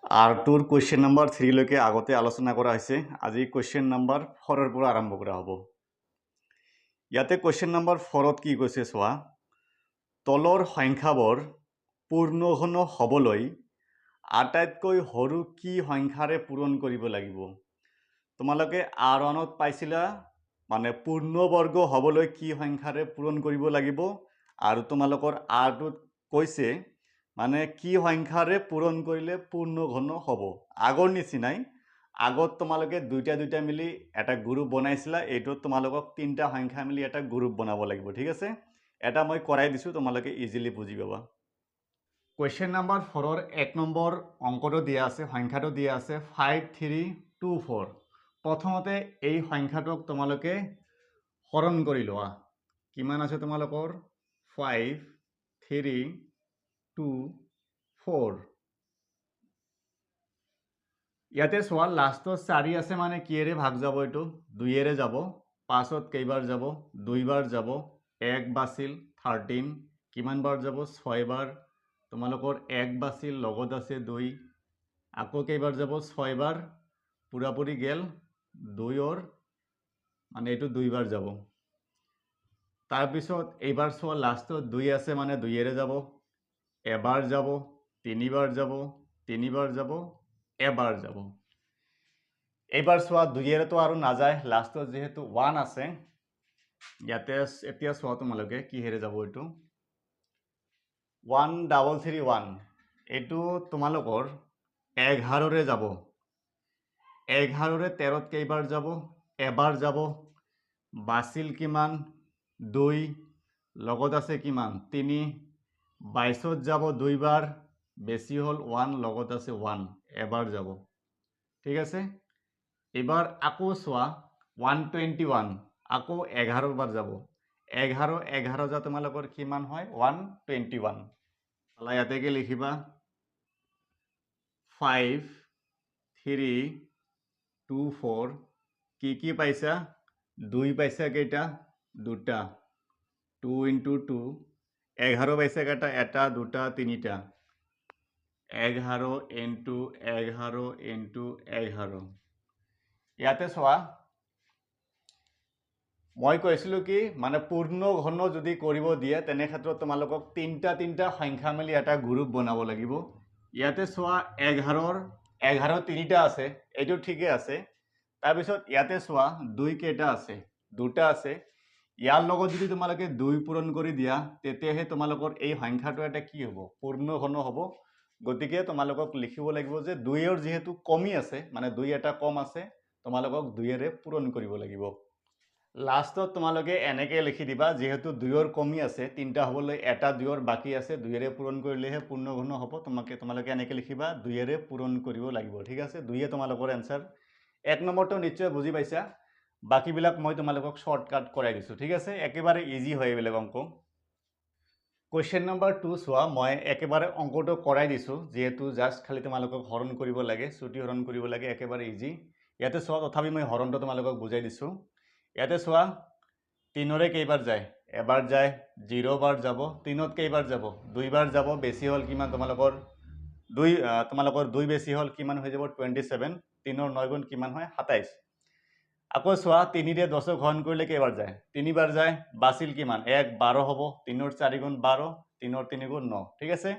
R2 question number 3 লৈকে আগতে আলোচনা কৰা হৈছে। আজি কুৱেশ্যন নম্বৰ 4 ৰ পৰা আৰম্ভ কৰা হ'ব। ইয়াতে কুৱেশ্যন নম্বৰ 4 ত কি কৈছে চোৱা, তলৰ সংখ্যাবোৰ পূৰ্ণঘন হ'বলৈ আটাইতকৈ সৰু কি সংখ্যাৰে পূৰণ কৰিব লাগিব। তোমালোকে R1 ত পাইছিলা মানে পূৰ্ণবৰ্গ হ'বলৈ কি সংখ্যাৰে পূৰণ কৰিব লাগিব, আৰু তোমালোকৰ R2 ত কৈছে মানে কি সংখ্যাৰে পূৰণ কৰিলে পূৰ্ণঘন হ'ব। আগৰ নিচিনাই আগত তোমালোকে দুইটা মিলি এটা গ্ৰুপ বনাইছিলা, এইটোত তোমালোকক তিনটা সংখ্যা মিলি এটা গ্ৰুপ বনাব লাগিব। ঠিক আছে, এটা মই কৰাই দিছো, তোমালোকে ইজিলি বুজি পাবা। কুৱেশ্যন নম্বৰ 4 ৰ 1 নম্বৰ অংকটো দিয়া আছে, সংখ্যাটো দিয়া আছে 5324। প্ৰথমতে এই সংখ্যাটোক তোমালোকে হৰণ কৰি লোৱা। কিমান আছে তোমালোকৰ 5324। ইয়াতে চোৱা লাষ্টত 4 আছে মানে কিহেৰে ভাগ যাব, এইটো 2ৰে যাব। 5ত কেইবাৰ যাব, 2বাৰ যাব। 1 বাছিল 13, কিমান বাৰ যাব 6 বাৰ। তোমালোকৰ 1 বাছিল লগত আছে 2, আকৌ কেইবাৰ যাব 6 বাৰ, পুৰাপুৰি গেল 2ৰ মানে এইটো 2বাৰ যাব। তাৰপিছত এইবাৰ চোৱা লাষ্টত 2 আছে মানে 2ৰে যাব, এবাৰ যাব, 3বাৰ যাব, 3বাৰ যাব, এবাৰ যাব। এইবাৰ চোৱা 2ৰেতো আৰু নাযায়, লাষ্টত যেহেতু 1 আছে, ইয়াতে এতিয়া চোৱা তোমালোকে কিহেৰে যাব। এইটো 1331, এইটো তোমালোকৰ 11ৰে যাব। 11ৰে 13ত কেইবাৰ যাব, এবাৰ যাব। বাছিল কিমান 2, লগত আছে কিমান 3। 22ত যাব 2বাৰ, বেছি হ'ল 1, লগত আছে 1, এবাৰ যাব। ঠিক আছে, এবাৰ আকৌ চোৱা 121, আকৌ 11 বাৰ যাব। 11 যা তোমালোকৰ কিমান হয় 121। ইয়াতে কি লিখিবা 5324। কি পাইছা, 2 পাইছা কেইটা, 2টা, 2 × 2। 11 পাইছা কেইটা, 1 2 3টা, 11 × 11 × 11। ইয়াতে চোৱা মই কৈছিলো কি মানে পূৰ্ণ ঘন যদি কৰিব দিয়ে তেনে ক্ষেত্ৰত তোমালোকক তিনটা সংখ্যা মিলি এটা গ্ৰুপ বনাব লাগিব। ইয়াতে চোৱা 11 3টা আছে, এইটো ঠিকে আছে। তাৰপিছত ইয়াতে চোৱা 2 কেইটা আছে, 2টা আছে। ইয়াৰ লগত যদি তোমালোকে 2 পূৰণ কৰি দিয়া তেতিয়াহে তোমালোকৰ এই সংখ্যাটো এটা কি হ'ব, পূৰ্ণ ঘন হ'ব। গতিকে তোমালোকক লিখিব লাগিব যে 2ৰ যেহেতু কমি আছে মানে 2 এটা কম আছে, তোমালোকক 2ৰে পূৰণ কৰিব লাগিব। লাষ্টত তোমালোকে এনেকৈ লিখি দিবা, যিহেতু 2ৰ কমি আছে, 3টা হ'বলৈ 1 2ৰ বাকী আছে, 2ৰে পূৰণ কৰিলেহে পূৰ্ণঘন হ'ব। তোমালোকে এনেকৈ লিখিবা 2ৰে পূৰণ কৰিব লাগিব। ঠিক আছে, 2 তোমালোকৰ এনসাৰ। 1 নম্বৰটো নিশ্চয় বুজি পাইছা, বাকীবিলাক মই তোমালোকক শৰ্টকাট কৰাই দিছোঁ। ঠিক আছে, একেবাৰে ইজি হয় এইবিলাক অংক। কুৱেশ্যন নম্বৰ 2 চোৱা, মই একেবাৰে অংকটো কৰাই দিছোঁ, যিহেতু জাষ্ট খালি তোমালোকক হৰণ কৰিব লাগে, চুটি হৰণ কৰিব লাগে, একেবাৰে ইজি। ইয়াতে চোৱা তথাপি মই হৰণটো তোমালোকক বুজাই দিছোঁ। ইয়াতে চোৱা 3ৰে কেইবাৰ যায়, এবাৰ যায়, 0 বাৰ যাব। 3ত কেইবাৰ যাব, 2বাৰ যাব। বেছি হ'ল কিমান তোমালোকৰ 2 বেছি হ'ল কিমান হৈ যাব 27। 3ৰ 9 গুণ কিমান হয় 27। আকৌ চোৱা 3ৰে 10ক হৰণ কৰিলে কেইবাৰ যায়, 3বাৰ যায়। বাছিল কিমান 1, 12 হ'ব। 3ৰ 4 গুণ 12, 3ৰ 3 গুণ 9। ঠিক আছে,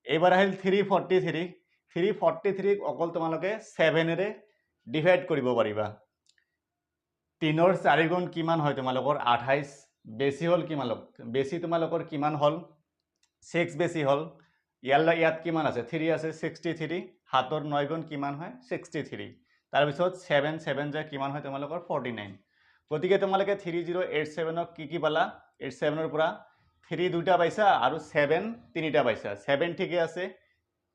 এইবাৰ আহিল 343। 343ক অকল তোমালোকে 7ৰে ডিভাইড কৰিব পাৰিবা। 3ৰ 4 গুণ কিমান হয় তোমালোকৰ 28। বেছি হ'ল বেছি তোমালোকৰ কিমান হ'ল 6 বেছি হ'ল। ইয়াত কিমান আছে 3 আছে 63। 7ৰ 9 গুণ কিমান হয় 63। তাৰপিছত 7 যায় কিমান হয় তোমালোকৰ 49। গতিকে তোমালোকে 3087ক কি পালা, 87ৰ পৰা 3 2টা পাইছা আৰু 7 3টা পাইছা। 7 ঠিকে আছে,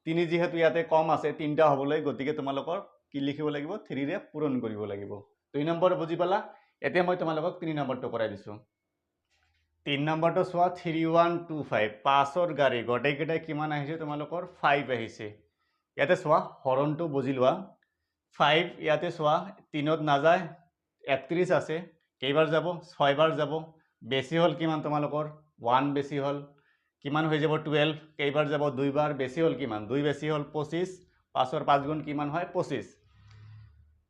3 যিহেতু ইয়াতে কম আছে 3টা হ'বলৈ, গতিকে তোমালোকৰ কি লিখিব লাগিব 3ৰে পূৰণ কৰিব লাগিব। 2 নম্বৰ বুজি পালা। এতিয়া মই তোমালোকক 3 নম্বৰটো কৰাই দিছোঁ। 3 নম্বৰটো চোৱা 3125, 5ৰ গাড়ী গোটেইকেইটাই কিমান আহিছে তোমালোকৰ 5 আহিছে। ইয়াতে চোৱা হৰণটো বুজি লোৱা। 5 ইয়াতে চোৱা 3ত নাযায়, 31 আছে, কেইবাৰ যাব 6 বাৰ যাব। বেছি হ'ল কিমান তোমালোকৰ 1 বেছি হ'ল, কিমান হৈ যাব 12। কেইবাৰ যাব 2বাৰ, বেছি হ'ল কিমান 2 বেছি হ'ল 25। 5ৰ 5 গুণ কিমান হয় 25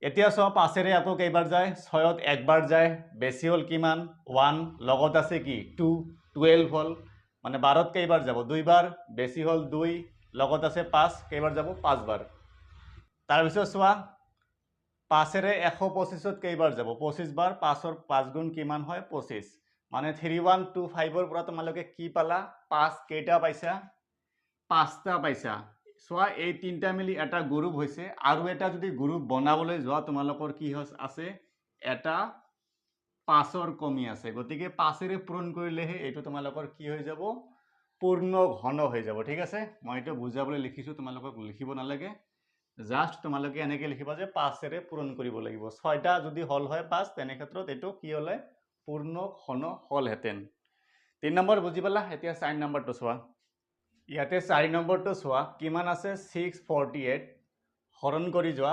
এতিয়া চোৱা 5এৰে আকৌ কেইবাৰ যায় 6ত একবাৰ যায় বেছি হল কিমান 1 লগত আছে কি 2 12 হল মানে 12ত কেইবাৰ যাব দুইবাৰ বেছি হল 2 লগত আছে 5 কেইবাৰ যাব 5 বাৰ তাৰ পিছত চোৱা 5এৰে 125ত কেইবাৰ যাব 25 বাৰ 5ৰ 5 গুণ কিমান হয় 25 মানে 3125ৰ পৰা তোমালোকে কি পালা 5 কেইটা পাইছা 5টা পাইছা চোৱা এই তিনটা মিলি এটা গ্ৰুপ হৈছে আৰু এটা যদি গ্ৰুপ বনাবলৈ যোৱা তোমালোকৰ কি আছে এটা 5ৰ কমি আছে গতিকে 5এৰে পূৰণ কৰিলেহে এইটো তোমালোকৰ কি হৈ যাব পূৰ্ণ ঘন হৈ যাব ঠিক আছে মই এইটো বুজাবলৈ লিখিছো তোমালোকক লিখিব নালাগে জাস্ট তোমালোকে এনেকৈ লিখিবা যে 5এৰে পূৰণ কৰিব লাগিব 6টা যদি হল হয় 5 তেনে ক্ষেত্ৰত এইটো কি হলে পূৰ্ণ ঘন হলহেতেন 3 নম্বৰ বুজি পালা এতিয়া 4 নম্বৰটো চোৱা ইয়াতে 4 নম্বৰটো চোৱা কিমান আছে 648 হৰণ কৰি যোৱা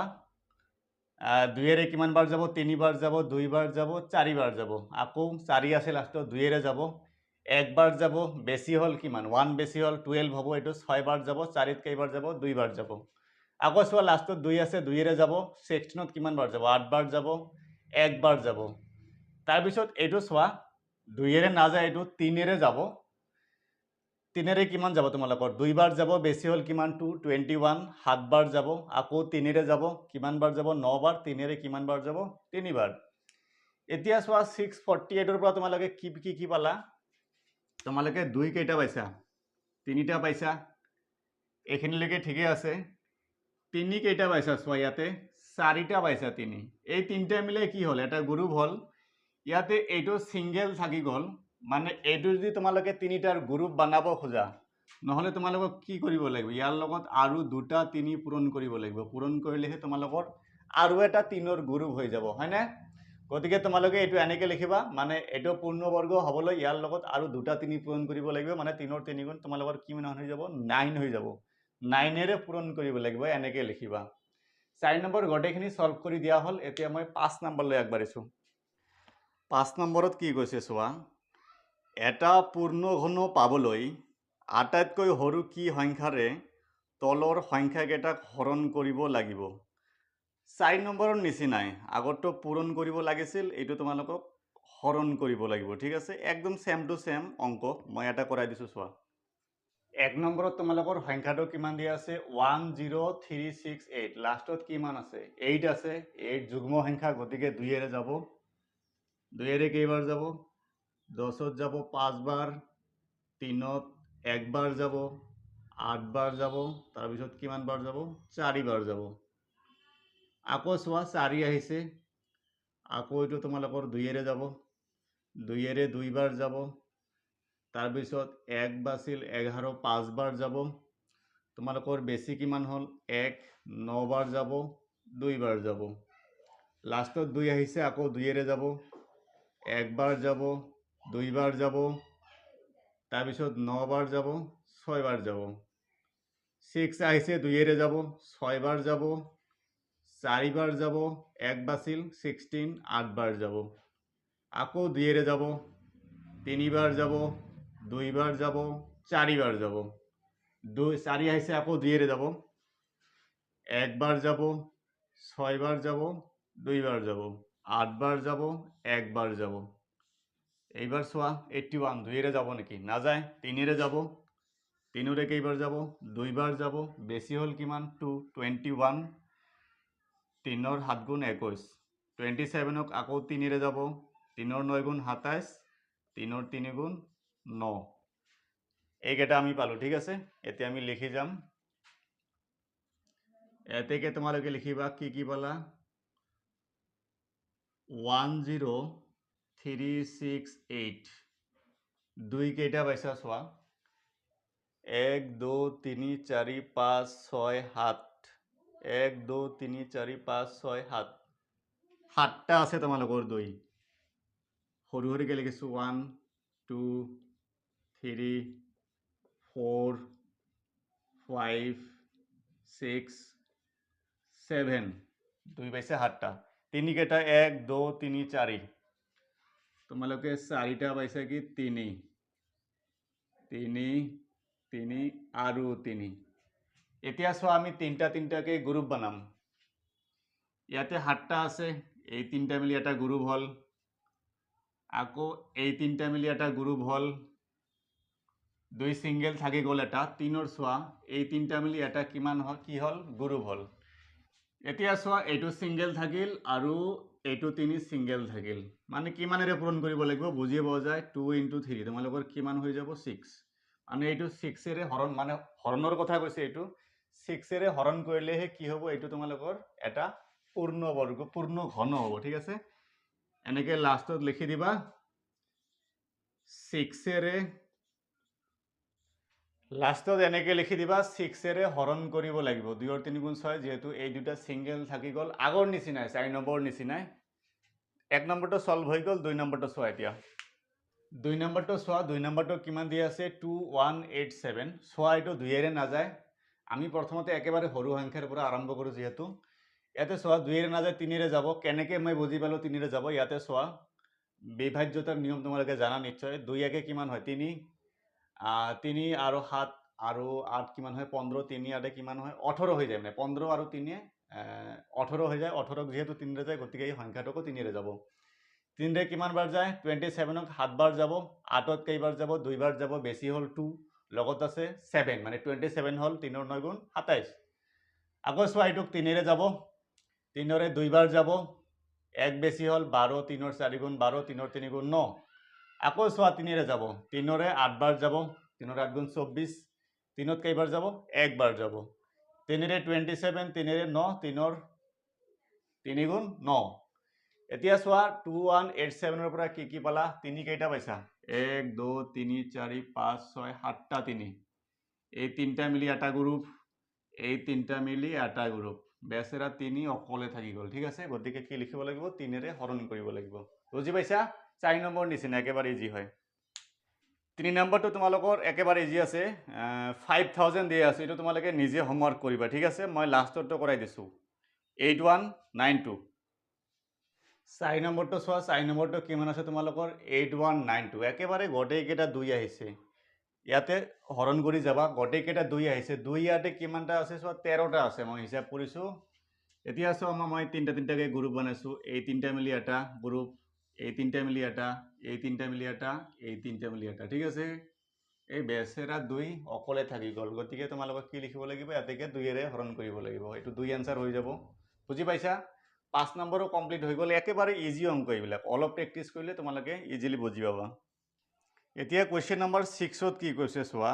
2এৰে কিমান বাৰ যাব 3 বাৰ যাব 2 বাৰ যাব 4 বাৰ যাব আকৌ 4 আছে লাষ্টত 2এৰে যাব একবাৰ যাব বেছি হল কিমান 1 বেছি হল 12 হ'ব এইটো 6 বাৰ যাব 4ত কেইবাৰ যাব 2 বাৰ যাব আকৌ চোৱা লাষ্টত 2 আছে 2এৰে যাব 16ত কিমান বাৰ যাব 8 বাৰ যাব একবাৰ যাব তাৰ পিছত এইটো চোৱা 2এৰে নাযায় এইটো 3এৰে যাব 3এৰে কিমান যাব তোমালোকৰ 2 বাৰ যাব বেছি হল কিমান 21 7 বাৰ যাব আকৌ 3এৰে যাব কিমান বাৰ যাব 9 বাৰ 3এৰে কিমান বাৰ যাব 3 বাৰ এতিয়া চোৱা 648ৰ পৰা তোমালোকে কি পালা তোমালোকে 2 কেইটা পাইছা 3টা পাইছা এইখিনিলৈকে ঠিকই আছে 3 কেইটা পাইছা চোৱা ইয়াতে 4টা পাইছা 3 এই 3টা মিলে কি হল এটা গ্ৰুপ হল ইয়াতে এইটো সিঙ্গেল থাকি গল মানে এইটো যদি তোমালোকে 3টাৰ গ্ৰুপ বনাব খোজা নহলে তোমালোকক কি কৰিব লাগিব ইয়াৰ লগত আৰু দুটা 3 পূৰণ কৰিব লাগিব পূৰণ কৰিলেহে তোমালোকৰ আৰু এটা 3ৰ গ্ৰুপ হৈ যাব হয় না গতিকে তোমালোকে এইটো এনেকৈ লিখিবা মানে এইটো পূৰ্ণবৰ্গ হবলৈ ইয়াৰ লগত আৰু দুটা 3 পূৰণ কৰিব লাগিব মানে 3ৰ 3 গুণ তোমালোকৰ কিমান হৈ যাব 9 হৈ যাব 9এৰে পূৰণ কৰিব লাগিব এনেকৈ লিখিবা 4 নম্বৰ গোটেইখিনি সলভ কৰি দিয়া হল এতিয়া মই 5 নম্বৰলৈ আগবাঢ়িছো 5 নম্বৰত কি কৈছে চোৱা এটা পূৰ্ণ ঘন পাবলৈ আটাইতকৈ সৰু কি সংখ্যাৰে তলৰ সংখ্যাকেইটাক হৰণ কৰিব লাগিব 4 নম্বৰৰ নিচিনাই আগতো পূৰণ কৰিব লাগিছিল এইটো তোমালোকক হৰণ কৰিব লাগিব ঠিক আছে একদম সেম টু সেম অংক মই এটা কৰাই দিছো চোৱা 1 নম্বৰত তোমালোকৰ সংখ্যাটো কিমান দিয়া আছে 10368 লাষ্টত কিমান আছে 8 আছে 8 যুগ্ম সংখ্যা গতিকে 2এৰে যাব 2এৰে কেইবাৰ যাব 10ত যাব 5 বাৰ 3ত একবাৰ যাব 8 বাৰ যাব তাৰ পিছত কিমান বাৰ যাব 4 বাৰ যাব আকৌ চোৱা 4 আহিছে আকৌ এইটো তোমালোকৰ 2এৰে যাব 2এৰে 2 বাৰ যাব তাৰ পিছত 1 বাছিল 11 5 বাৰ যাব তোমালোকৰ বেছি কিমান হল 1 9 বাৰ যাব 2 বাৰ যাব লাষ্টত 2 আহিছে আকৌ 2এৰে যাব 1 বাৰ যাব 2 বাৰ যাব তাৰ পিছত 9 বাৰ যাব 6 বাৰ যাব 6 আহিছে 2এৰে যাব 6 বাৰ যাব 4 বাৰ যাব 1 বাছিল 16 8 বাৰ যাব আকৌ 2এৰে যাব 3 বাৰ যাব 2 বাৰ যাব 4 বাৰ যাব 4 আহিছে আকৌ 2এৰে যাব 1 বাৰ যাব 6 বাৰ যাব 2 বাৰ যাব 8 বাৰ যাব 1 বাৰ যাব এইবাৰ চোৱা 81 2এৰে যাব নেকি নাযায় 3এৰে যাব 3এৰে কেইবাৰ যাব 2 বাৰ যাব বেছি হল কিমান 21 3ৰ 7 গুণ 21 27ক আকৌ 3এৰে যাব 3ৰ 9 গুণ 27 3ৰ 3 গুণ 9 এইকেইটা আমি পালো ঠিক আছে এতিয়া আমি লিখি যাম এতেকে তোমালোকে লিখিবা কি পালা 10368 2 কেইটা পাইছা চোৱা 1 2 3 4 5 6 7 1 2 3 4 5 6 7 7টা আছে তোমালোকৰ 2 সৰু সৰুকে লিখিছো 1 2 3 4 5 6 7 2 পাইছে 7টা 3 কেইটা 1 2 3 4 তোমালোকে 4টা পাইছা কি 3 3 3 আৰু 3 এতিয়া চোৱা আমি তিনিটা তিনিটাকে গ্ৰুপ বনাম। ইয়াতে 7টা আছে, এই তিনিটা মিলি এটা গ্ৰুপ হ'ল, আকৌ এই তিনিটা মিলি এটা গ্ৰুপ হ'ল, 2 সিঙ্গেল থাকি গ'ল এটা, 3ৰ চোৱা এই তিনিটা মিলি এটা কিমান হ'ল, কি হ'ল, গ্ৰুপ হ'ল। এতিয়া চোৱা এইটো সিঙ্গেল থাকিল আৰু এইটো 3 সিঙ্গেল থাকিল, মানে কিমানেৰে পূৰণ কৰিব লাগিব বুজিয়ে পোৱা যায়। 2 × 3 তোমালোকৰ কিমান হৈ যাব, 6। মানে এইটো 6এৰে হৰণ, মানে হৰণৰ কথা কৈছে, এইটো 6এৰে হৰণ কৰিলেহে কি হ'ব, এইটো তোমালোকৰ এটা পূৰ্ণবৰ্গ, পূৰ্ণ ঘন হ'ব। ঠিক আছে, এনেকে লাষ্টত লিখি দিবা 6এৰে, লাষ্টত এনেকে লিখি দিবা 6এৰে হৰণ কৰিব লাগিব। 2 ৰ 3 গুণ 6, যেহেতু এই দুটা সিঙ্গেল থাকি গ'ল, আগৰ নিচিনাই 4 নম্বৰ নিচিনাই। 1 নম্বৰটো সলভ হৈ গ'ল, 2 নম্বৰটো চোৱা এতিয়া। 2 নম্বৰটো চোৱা, 2 নম্বৰটো কিমান দিয়া আছে, 2187। চোৱা এইটো 2এৰে নাযায়, আমি প্ৰথমতে একেবাৰে সৰু সংখ্যাৰ পৰা আৰম্ভ কৰোঁ যিহেতু। ইয়াতে চোৱা 2এৰে নাযায়, 3এৰে যাব। কেনেকৈ মই বুজি পালোঁ 3এৰে যাব, ইয়াতে চোৱা বিভাজ্যতাৰ নিয়ম তোমালোকে জানা নিশ্চয়। 2 একে কিমান হয়, 3, 3 আৰু 7 আৰু 8 কিমান হয়, 15, 3 8 কিমান হয়, 18 হৈ যায়। মানে 15 আৰু 3 18 হৈ যায়। 18ক যিহেতু 3ৰে যায়, গতিকে এই সংখ্যাটোকো 3ৰে যাব। 3ৰে কিমান বাৰ যায়, 27ক 7 বাৰ যাব। 8ত কেইবাৰ যাব, 2 বাৰ যাব, বেছি হ'ল 2, লগত আছে 7, মানে 27 হ'ল, 3 ৰ 9 গুণ 27। আকৌ চোৱা এইটোক 3ৰে যাব, 3ৰে 2 বাৰ যাব, 1 বেছি হ'ল 12, 3 ৰ 4 গুণ 12, 3 ৰ 3 গুণ 9। আকৌ চোৱা 3ৰে যাব, 3ৰে 8 বাৰ যাব, 3 ৰ 8 গুণ 24, 3ত কেইবাৰ যাব, 1 বাৰ যাব। 3ৰে 27, 3ৰে 9, 3 ৰ 3 গুণ 9। এতিয়া চোৱা 2187ৰ পৰা কি কি পালা, 3 কেইটা পাইছা, 1 2 3 4 5 6 7টা 3। এই তিনিটা মিলি এটা গ্ৰুপ, এই তিনিটা মিলি এটা গ্ৰুপ, বেচেৰা 3 অকলে থাকি গ'ল। ঠিক আছে, গতিকে কি লিখিব লাগিব, 3ৰে হৰণ কৰিব লাগিব। বুজি পাইছা, 4 নম্বৰ নিচিনা একেবাৰে ইজি হয়। 3 নম্বৰটো তোমালোকৰ একেবাৰে ইজি আছে, 5000 দিয়া আছে, এইটো তোমালোকে নিজে হোমৱৰ্ক কৰিবা। ঠিক আছে, মই লাষ্টতো কৰাই দিছোঁ, 8192। 4 নম্বৰটো চোৱা, 4 নম্বৰটো কিমান আছে তোমালোকৰ, 8192। একেবাৰে গোটেইকেইটা 2 আহিছে, ইয়াতে হৰণ কৰি যাবা, গোটেইকেইটা 2 আহিছে। 2 ইয়াতে কিমানটা আছে চোৱা, 13টা আছে, মই হিচাপ কৰিছোঁ। এতিয়া চোৱা মই তিনিটা তিনিটাকৈ গ্ৰুপ বনাইছোঁ, এই তিনিটা মিলি এটা গ্ৰুপ, এই তিনিটা মিলি এটা, এই তিনিটা মিলি এটা, এই তিনিটা মিলি এটা। ঠিক আছে, এই বেচেৰা 2 অকলে থাকি গ'ল, গতিকে তোমালোকক কি লিখিব লাগিব, ইয়াতেকে 2ৰে হৰণ কৰিব লাগিব। এইটো 2 এনচাৰ হৈ যাব। বুজি পাইছা, 5 নম্বৰো কমপ্লিট হৈ গ'ল। একেবাৰে ইজি অংক এইবিলাক, অলপ প্ৰেক্টিছ কৰিলে তোমালোকে ইজিলি বুজি পাবা। এতিয়া কুৱেশ্যন নম্বৰ 6ত কি কৈছে চোৱা,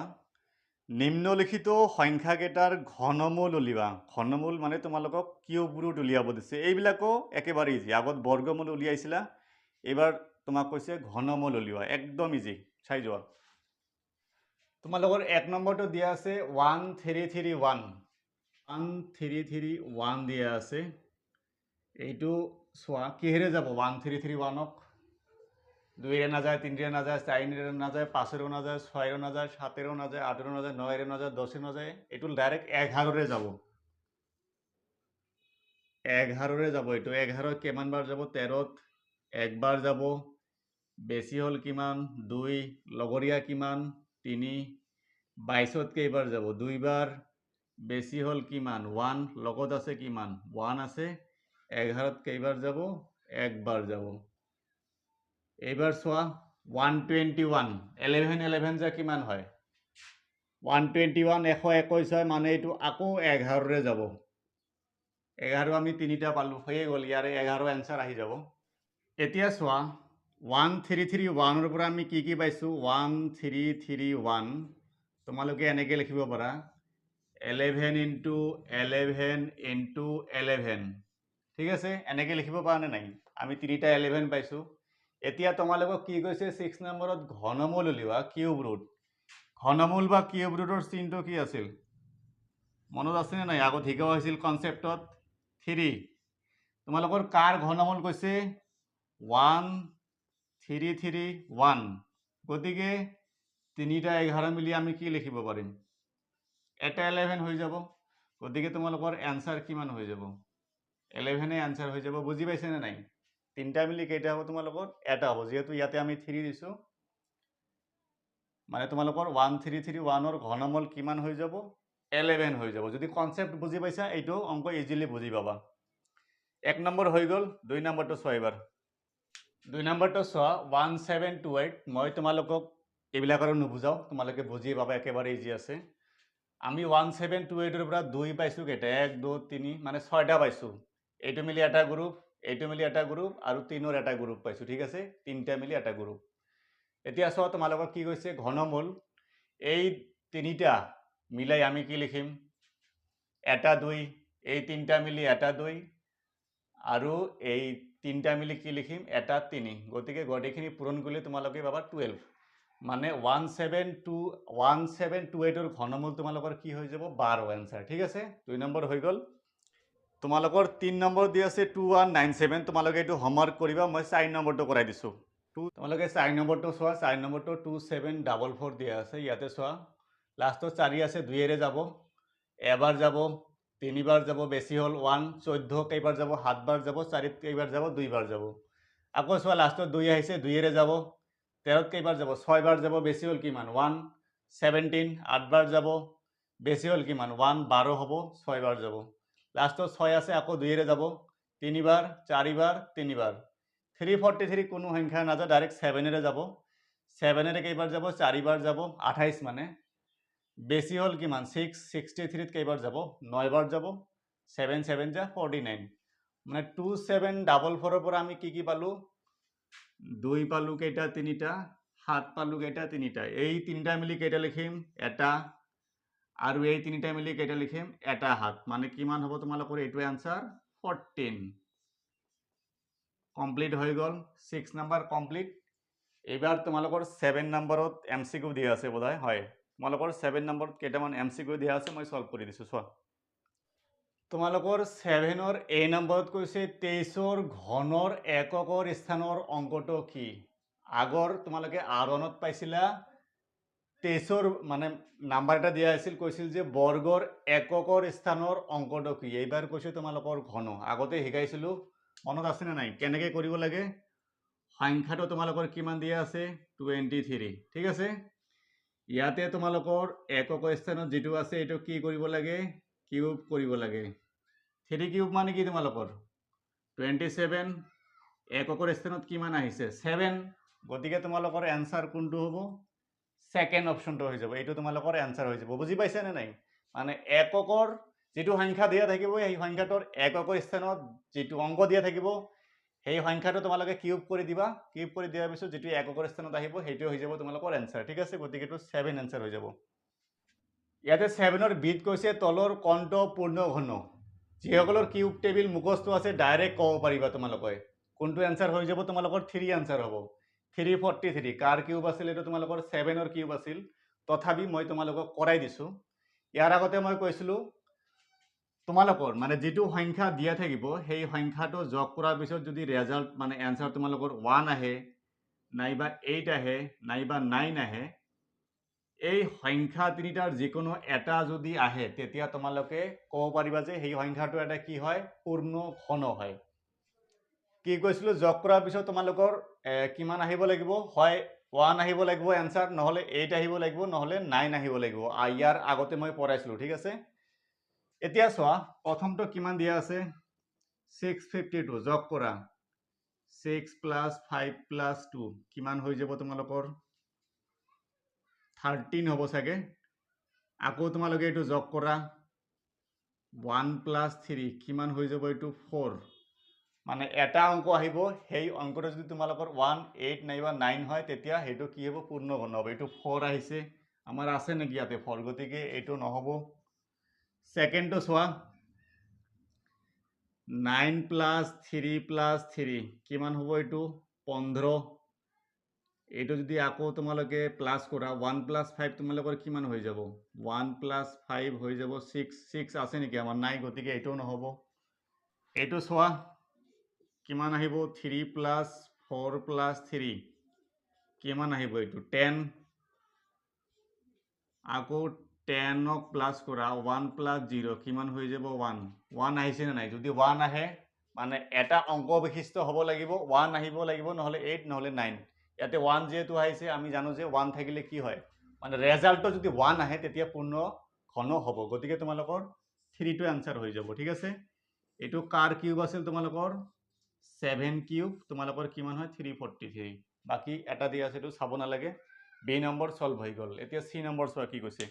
নিম্নলিখিত সংখ্যাকেইটাৰ ঘনমূল উলিওৱা। ঘনমূল মানে তোমালোকক কিউব ৰুট উলিয়াব দিছে, এইবিলাকো একেবাৰে ইজি। আগত বৰ্গমূল উলিয়াইছিলা, এইবাৰ তোমাক কৈছে ঘনমূল উলিওৱা, একদম ইজি, চাই যোৱা। তোমালোকৰ 1 নম্বৰটো দিয়া আছে 1331, 1331 দিয়া আছে। এইটো চোৱা কিহেৰে যাব, 1331ক 2ৰে নাযায়, 3ৰে নাযায়, 4ৰে নাযায়, 5ৰেও নাযায়, 6ৰেও নাযায়, 7ৰেও নাযায়, 8ৰেও নাযায়, 9ৰে নাযায়, 10ৰে নাযায়, এইটো ডাইৰেক্ট 11ৰে যাব। 11ৰে যাব, এইটো 11ত কিমানবাৰ যাব, 13ত 1 বাৰ যাব, বেছি হ'ল কিমান 2, লগৰীয়া কিমান 3, 22ত কেইবাৰ যাব, 2 বাৰ, বেছি হ'ল কিমান 1, লগত আছে কিমান 1 আছে, 11ত কেইবাৰ যাব, 1 বাৰ যাব। এইবাৰ চোৱা 121, 11 11 যে কিমান হয়, 121 121 হয়, মানে এইটো আকৌ 11ৰে যাব। 11 আমি 3টা পালোঁ, হৈয়ে গ'ল, ইয়াৰে 11 এনচাৰ আহি যাব। এতিয়া চোৱা 1331ৰ পৰা আমি কি কি পাইছোঁ, 1331 তোমালোকে এনেকৈ লিখিব পাৰা, 11 × 11 × 11। ঠিক আছে, এনেকৈ লিখিব পৰা নে নাই, আমি 3টা 11 পাইছোঁ। এতিয়া তোমালোকক কি কৈছে, 6 নম্বৰত ঘনমূল উলিওৱা, কিউব ৰুট। ঘনমূল বা কিউব ৰুটৰ চিনটো কি আছিল, মনত আছেনে নাই, আগত শিকোৱা হৈছিল কনচেপ্টত 3। তোমালোকৰ কাৰ ঘনমূল কৈছে, 1331, গতিকে 3টা 11 মিলি আমি কি লিখিব পাৰিম, এটা 11 হৈ যাব। গতিকে তোমালোকৰ এনচাৰ কিমান হৈ যাব, 11 এনচাৰ হৈ যাব। বুজি পাইছেনে নাই, 3টা মিলি কেইটা হ'ব তোমালোকৰ, এটা হ'ব, যিহেতু ইয়াতে আমি 3 দিছোঁ, মানে তোমালোকৰ 1331ৰ ঘনমূল কিমান হৈ যাব, 11 হৈ যাব। যদি কনসেপ্ট বুজি পাইছা এইটো অঙ্ক ইজিলি বুজি পাবা। 1 নম্বৰ হৈ গল, 2 নম্বৰটো চোৱা এবাৰ। 2 নম্বৰটো চোৱা 1728 মই তোমালোকক এইবিলাক আৰু নুবুজাও, তোমালোকে বুজি পাবা, একেবাৰে ইজি আছে। আমি 1728 ৰ পৰা 2 পাইছো কেইটা, 1 2 3 মানে 6টা পাইছো। এইটো মিলি এটা গ্ৰুপ, এইটো মিলি এটা গ্ৰুপ আৰু 3ৰ এটা গ্ৰুপ পাইছো, ঠিক আছে, 3টা মিলি এটা গ্ৰুপ। এতিয়া চোৱা তোমালোকক কি কৈছে, ঘনমূল এই 3টা মিলাই আমি কি লিখিম, এটা 2, এই 3টা মিলি এটা 2 আৰু এই 3টা মিলি কি লিখিম, এটা 3। গতিকে গোটেইখিনি পূৰণ কৰিলে তোমালোকে পাবা 12। মানে 1728 ৰ ঘনমূল তোমালোকৰ কি হৈ যাব, 12 এনসাৰ, ঠিক আছে। 2 নম্বৰ হৈ গল। তোমালোকৰ 3 নম্বৰ দি আছে 2197, তোমালোকে এইটো হোমৱৰ্ক কৰিবা, মই 4 নম্বৰটো কৰাই দিছো। তোমালোকে 4 নম্বৰটো চোৱা, 4 নম্বৰটো 2744 দিয়া আছে, ইয়াতে চোৱা লাষ্টত 4 আছে, 2 এৰে যাব, এবাৰ যাব, 3 বাৰ যাব, বেছি হল 1, 14 কেইবাৰ যাব, 7 বাৰ যাব, 4 কেইবাৰ যাব, 2 বাৰ যাব। আকৌ চোৱা লাষ্টত 2 আহিছে, 2 এৰে যাব, 13 কেইবাৰ যাব, 6 বাৰ যাব, বেছি হল কিমান 1, 17 8 বাৰ যাব, বেছি হল কিমান 1, 12 হ'ব, 6 বাৰ যাব। লাষ্টত 6 আছে, আকৌ 2 এৰে যাব, 3 বাৰ, 4 বাৰ, 3 বাৰ। 343 কোনো সংখ্যা নাযায়, ডাইৰেক্ট 7 এৰে যাব, 7 এৰে কেইবাৰ যাব, 4 বাৰ যাব, 28 মানে। বেছি হল কিমান 6, 63 কেইবাৰ যাব, 9 বাৰ যাব, 7 7 যা 49। মানে 2744 ৰ পৰা আমি কি কি পালো, 2 পালো কেইটা, 3টা, 7 পালো কেইটা, 3টা। এই 3টা মিলি কেইটা লিখিম, এটা, আৰু এই 3টা মিলি কেইটা লিখিম, এটা 7। মানে কিমান হ'ব তোমালোকৰ, এইটো আনসাৰ 14। কমপ্লিট হৈ গল, 6 নম্বৰ কমপ্লিট। এইবাৰ তোমালোকৰ 7 নম্বৰত MCQ দিয়া আছে বোধহয়, হয়, তোমালোকৰ 7 নম্বৰত কেইটামান MCQ দিয়া আছে, মই সলভ কৰি দিছো। চোৱা তোমালোকৰ 7ৰ A নম্বৰত কৈছে 23ৰ ঘনৰ এককৰ স্থানৰ অংকটো কি। আগৰ তোমালোকে R1ত পাইছিলা 23ৰ মানে নাম্বাৰ এটা দিয়া আছিল, কৈছিল যে বৰ্গৰ এককৰ স্থানৰ অংকটো কি। এইবাৰ কৈছে তোমালোকৰ ঘন। আগতে শিকাইছিলো, মনত আছে নে নাই কেনেকৈ কৰিব লাগে। সংখ্যাটো তোমালোকৰ কিমান দিয়া আছে, 23, ঠিক আছে। ইয়াতে তোমালোকৰ একক স্থানত যেটো আছে এইটো কি কৰিব লাগে, কিউব কৰিব লাগে। 3 কিউব মানে কি তোমালোকৰ 27, এককৰ স্থানত কিমান আহিছে 7, গতিকে তোমালোকৰ এনসাৰ কোনটো হ'ব, সেকেন্ড অপশনটো হৈ যাব। এইটো তোমালোকৰ এনসাৰ হৈ যাব, বুজি পাইছা নে নাই। মানে এককৰ যেটো সংখ্যা দিয়া থাকিব, এই সংখ্যাটোৰ এককৰ স্থানত যেটো অংক দিয়া থাকিব, সেই সংখ্যাটো তোমালোকে কিউব কৰি দিবা, কিউব কৰি দিয়াৰ পিছত যেটো এককৰ স্থানত আহিব সেইটো হৈ যাব তোমালোকৰ এনসাৰ, ঠিক আছে। গতিকে এইটো 7 এনসাৰ হৈ যাব। ইয়াতে 7ৰ বিত কৈছে তলৰ কোণটো পূৰ্ণ ঘন। যিসকলৰ কিউব টেবিল মুখস্থ আছে ডাইৰেক্ট ক'ব পাৰিবা তোমালোকে কোনটো এনসাৰ হৈ যাব, তোমালোকৰ 3 এনসাৰ হ'ব। 343 কাৰ কিউব আছিল, এইটো তোমালোকৰ 7ৰ কিউব আছিল, তথাপি মই তোমালোকক কৰাই দিছো। ইয়াৰ আগতে মই কৈছিলো তোমালোকৰ মানে যেটো সংখ্যা দিয়া থাকিব, সেই সংখ্যাটো যোগ কৰাৰ পিছত যদি ৰেজাল্ট মানে এনসাৰ তোমালোকৰ 1 আহে, নাইবা 8 আহে, নাইবা 9 আহে, এই সংখ্যা তিনিটাৰ যিকোনো এটা যদি আহে, তেতিয়া তোমালোকে ক'ব পাৰিবা যে সেই সংখ্যাটো এটা কি হয়, পূৰ্ণ ঘন হয়। কি কৈছিলো, যোগ কৰাৰ পিছত তোমালোকৰ কিমান আহিব লাগিব, হয় 1 আহিব লাগিব এনসাৰ, নহলে 8 আহিব লাগিব, নহলে 9 আহিব লাগিব। ইয়াৰ আগতে মই পঢ়াইছিলো, ঠিক আছে। এতিয়া চোৱা প্ৰথমটো কিমান দিয়া আছে 652, যোগ কৰা 6 + 5 + 2 কিমান হৈ যাব তোমালোকৰ 13 হ'ব চাগে। আকৌ তোমালোকে এইটো যোগ কৰা 1 + 3 কিমান হৈ যাব, এইটো 4। মানে এটা অংক আহিব, সেই অংকটো যদি তোমালোকৰ 1 8 নাইবা 9 হয়, তেতিয়া সেইটো কি হ'ব, পূৰ্ণ ঘন হ'ব। এইটো 4 আহিছে, আমাৰ আছে নেকি ইয়াতে 4, গতিকে এইটো নহ'ব। সেকেন্ডটো চোৱা 9 + 3 + 3 কিমান হ'ব, এইটো 15। এইটো যদি আকৌ তোমালোকে প্লাস কৰা 1 + 5 তোমালোকৰ কিমান হৈ যাব, 1 + 5 হৈ যাব 6। 6 আছে নেকি আমাৰ, নাই, গতিকে এইটো নহ'ব। এইটো চোৱা কিমান আহিব, 3 + 4 + 3 কিমান আহিব, এইটো 10। আকৌ 10ক প্লাস কৰা 1 + 0 কিমান হৈ যাব, 1। 1 আহিছে নে নাই, যদি 1 আহে মানে এটা অংক বিশিষ্ট হ'ব লাগিব, 1 আহিব লাগিব, নহলে 8 নহলে 9। ইয়াতে 1 যেহেতু আহিছে, আমি জানো যে 1 থাকিলে কি হয়, মানে রেজাল্টটো যদি 1 আহে তেতিয়া পূৰ্ণ ঘন হ'ব গতিকে তোমালোকৰ 3 টো আনসাৰ হৈ যাব ঠিক আছে এটো কাৰ কিউব আছিল তোমালোকৰ 7 কিউব তোমালোকৰ কিমান হয় 343 বাকি এটা দিয়া আছে এটো চাব নালাগে বি নম্বৰ সলভ হৈ গল এতিয়া সি নম্বৰ চোৱা কি কৈছে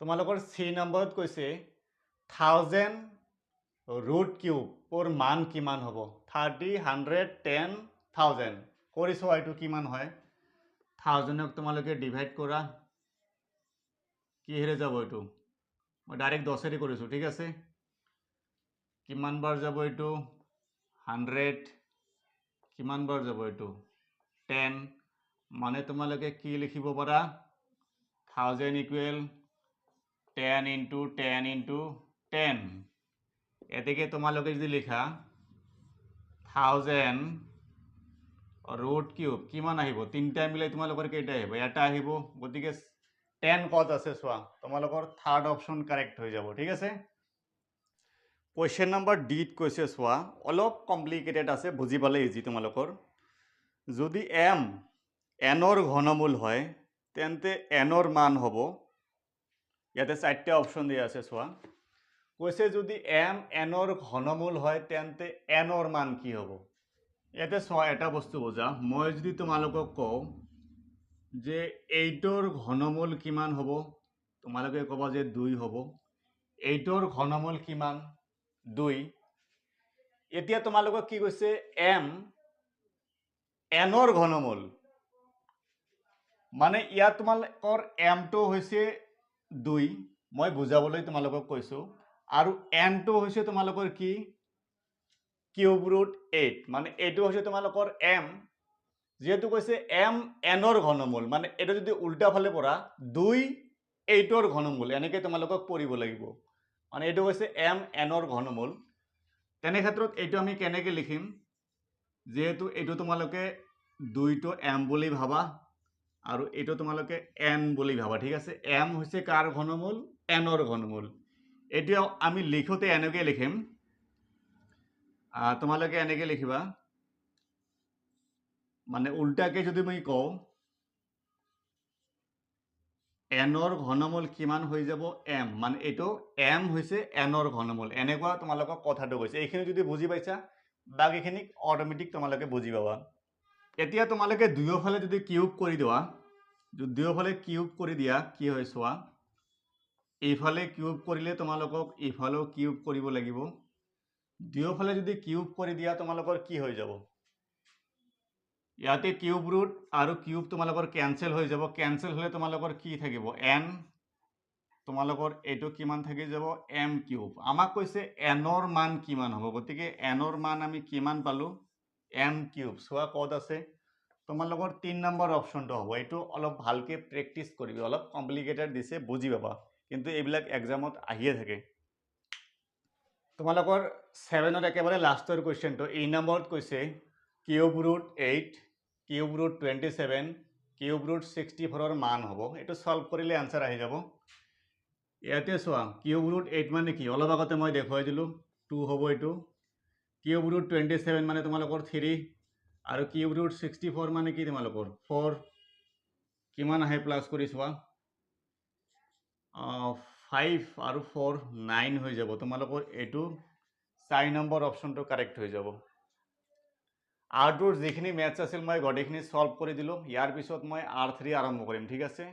তোমালোকৰ সি নম্বৰত কৈছে 1000 ৰুট কিউবৰ মান কিমান হ'ব 30 100 10,000 কৰি চোৱা এটো কিমান হয় 1000ক তোমালোকে ডিভাইড কৰা কি হেৰে যাব এটো মই ডাইৰেক্ট 10 এৰে কৰিছো ঠিক আছে কিমান বাৰ যাব এটো 100 কিমান বাৰ যাব এটো 10 মানে তোমালোকে কি লিখিব পাৰা 1000 ইকুৱেল 10 into 10 into 10 এদিকে তোমালোকে যদি লিখা 1000 ৰুট কিউব কিমান আহিব তিনটা মিলাই তোমালোকৰ কেইটা আহিব এটা আহিব গতিকে 10 কত আছে চোৱা তোমালোকৰ থাৰ্ড অপশন কাৰেক্ট হৈ যাব ঠিক আছে কোয়েশ্চন নাম্বাৰ ডি ত কৈছে চোৱা অলপ কমপ্লিকেটেড আছে বুজি পালে ইজি তোমালোকৰ যদি m n ৰ ঘনমূল হয় তেন্তে n ৰ মান হ'ব ইয়াতে চাৰটা অপশন দিয়া আছে চোৱা কৈছে যদি m n ৰ ঘনমূল হয় তেন্তে n ৰ মান কি হ'ব ইয়াতে চোৱা এটা বস্তু বুজা মই যদি তোমালোকক কওঁ যে 8 ৰ ঘনমূল কিমান হ'ব তোমালোকে ক'বা যে 2 হ'ব 8 ৰ ঘনমূল কিমান 2 এতিয়া তোমালোকক কি কৈছে m n ৰ ঘনমূল মানে ইয়াত তোমালোকৰ m টো হৈছে 2 মই বুজাবলৈ তোমালোকক কৈছো আৰু n টো হৈছে তোমালোকৰ কি কিউব ৰুট 8 মানে এটো হৈছে তোমালোকৰ m যেহেতু কৈছে m n ৰ ঘনমূল মানে এটা যদি উল্টা ফালে পড়া 2 8 ৰ ঘনমূল এনেকে তোমালোকক পঢ়িব লাগিব মানে এটো হৈছে m n ৰ ঘনমূল তেনে ক্ষেত্ৰত এটো আমি কেনেকে লিখিম যেহেতু এটো তোমালোকে 2 টো m বুলি ভাবা আৰু এটো তোমালোকে n বুলি ভাবা ঠিক আছে m হৈছে কাৰ ঘনমূল n ৰ ঘনমূল এটো আমি লিখোতে এনেকে লিখিম তোমালোকে এনেকে লিখিবা মানে উল্টাকে যদি মই কওঁ n ৰ ঘনমূল কিমান হৈ যাব m মানে এটো m হৈছে n ৰ ঘনমূল এনেকুৱা তোমালোকক কথাটো কৈছে এইখিনি যদি বুজি পাইছা বাকিখিনি অটোমেটিক তোমালোকে বুজি পাবা এতিয়া তোমালোকে দুয়োফালে যদি কিউব কৰি দিবা দুয়োফালে কিউব কৰি দিয়া কি হয় চোৱা এইফালে কিউব কৰিলে তোমালোকক ইফালেও কিউব কৰিব লাগিব দুয়োফালে যদি কিউব কৰি দিয়া তোমালোকৰ কি হৈ যাব ইয়াতে কিউব ৰুট আৰু কিউব তোমালোকৰ ক্যান্সেল হৈ যাব ক্যান্সেল হলে তোমালোকৰ কি থাকিব n তোমালোকৰ এটো কিমান থাকি যাব m কিউব আমাক কৈছে n ৰ মান কিমান হ'ব গতিকে n ৰ মান আমি কিমান পালো m কিউব সোয়া কত আছে তোমালোকৰ 3 নম্বৰ অপশনটো হ'ব এটো অলপ ভালকে প্ৰেক্টিস কৰিবি অলপ কমপ্লিকেটেড দিছে বুজি পাবা কিন্তু এইবিলাক এক্সামত আহিয়ে থাকে তোমালোকৰ 7 ৰ একেবাৰে লাষ্টৰ কোৱেশ্চনটো এই নম্বৰত কৈছে cube root 8 cube root 27 cube root 64 ৰ মান হ'ব এটো সলভ কৰিলে आंसर আহি যাব ইয়াতে চোৱা কিউব ৰুট 8 মানে কি অলপ আগতে মই দেখুৱাই দিলো 2 হ'ব এটো কিউব ৰুট 27 মানে তোমালোকৰ 3 আৰু কিউব ৰুট 64 মানে কি তোমালোকৰ 4 কিমান আহে প্লাস কৰি চোৱা 5 আৰু 4 9 হৈ যাব তোমালোকৰ এটো 4 নম্বৰ অপশনটো কাৰেক্ট হৈ যাব আউটপুট যিখিনি ম্যাথছ আছিল মই গডিখিনি সলভ কৰি দিলো ইয়াৰ পিছত মই R3 আৰম্ভ কৰিম ঠিক আছে